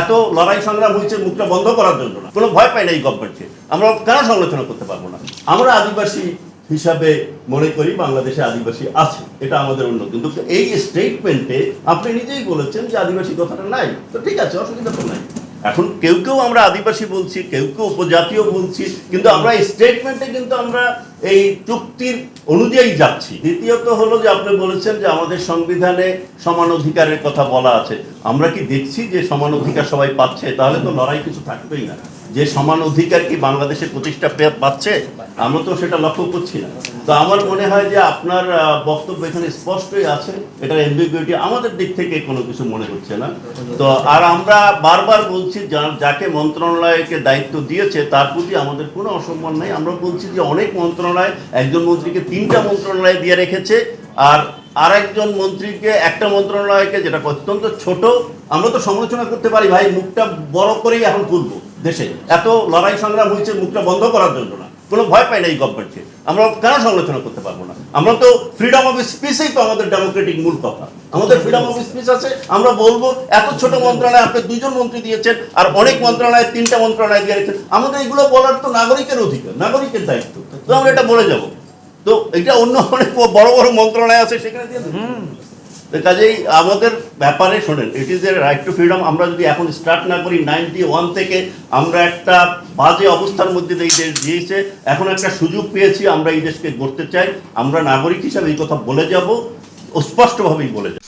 এত লড়াই সংগ্রাম হয়েছে মুখটা বন্ধ করার জন্য না, কোনো ভয় পাই না এই গভর্নমেন্টকে। আমরা কেন সমালোচনা করতে পারবো না? আমরা আদিবাসী হিসাবে মনে করি বাংলাদেশে আদিবাসী আছে, এটা আমাদের অন্য। কিন্তু এই স্টেটমেন্টে আপনি নিজেই বলেছেন যে আদিবাসী কথাটা নাই, তো ঠিক আছে, অসুবিধা তো নাই। এখন কেউ কেউ আমরা আদিবাসী বলছি, কেউ কেউ উপজাতীয় বলছি, কিন্তু আমরা স্টেটমেন্টে কিন্তু আমরা এই চুক্তির অনুযায়ী যাচ্ছি। দ্বিতীয়ত হলো যে আপনি বলেছেন যে আমাদের সংবিধানে সমান অধিকারের কথা বলা আছে। আমরা কি দেখছি যে সমান অধিকার সবাই পাচ্ছে? তাহলে তো লড়াই কিছু থাকবেই না। যে সমান অধিকার কি বাংলাদেশে প্রতিষ্ঠা পাচ্ছে? আমরা তো সেটা লক্ষ্য করছি না। তো আমার মনে হয় যে আপনার বক্তব্য এখানে স্পষ্টই আছে, এটার অ্যাম্বিগুইটি আমাদের দিক থেকে কোনো কিছু মনে হচ্ছে না। তো আর আমরা বারবার বলছি যাকে মন্ত্রণালয়কে দায়িত্ব দিয়েছে তার প্রতি আমাদের কোনো অসম্মান নেই। আমরা বলছি যে অনেক মন্ত্রণালয়, একজন মন্ত্রীকে 3টা মন্ত্রণালয় দিয়ে রেখেছে, আর একজন মন্ত্রীকে একটা মন্ত্রণালয়কে, যেটা অত্যন্ত ছোট। আমরা তো সমালোচনা করতে পারি ভাই, মুখটা বড় করেই এখন তুলবো। দেশে এত লড়াই সংগ্রাম হয়েছে মুখটা বন্ধ করার জন্য না, কোনো ভয় পাই না এই গভর্নমেন্টকে। আমরা কেন সমালোচনা করতে পারবো না? আমরা তো ফ্রিডম অফ স্পিচই তো আমাদের ডেমোক্রেটিক মূল কথা। আমাদের ফ্রিডম অফ স্পিচ আছে, আমরা বলবো। এত ছোট মন্ত্রণালয় আপনি 2জন মন্ত্রী দিয়েছেন, আর অনেক মন্ত্রণালয় 3টা মন্ত্রণালয় দিয়ে রেখেছেন। আমাদের এগুলো বলার তো নাগরিকের অধিকার, নাগরিকের দায়িত্ব, তো আমরা এটা বলে যাব। তো এটা অন্য অনেক বড় বড় মন্ত্রণালয় আছে, সেখানে দিয়ে কাজেই আমাদের ব্যাপারে শোনেন, it is a right two freedom. আমরা যদি এখন স্টার্ট না করি 91 থেকে, আমরা একটা বাজে অবস্থার মধ্যে এই দেশ দিয়েছে, এখন একটা সুযোগ পেয়েছি, আমরা এই দেশকে গড়তে চাই। আমরা নাগরিক হিসাবে এই কথা বলে যাব, স্পষ্টভাবেই বলে যাব।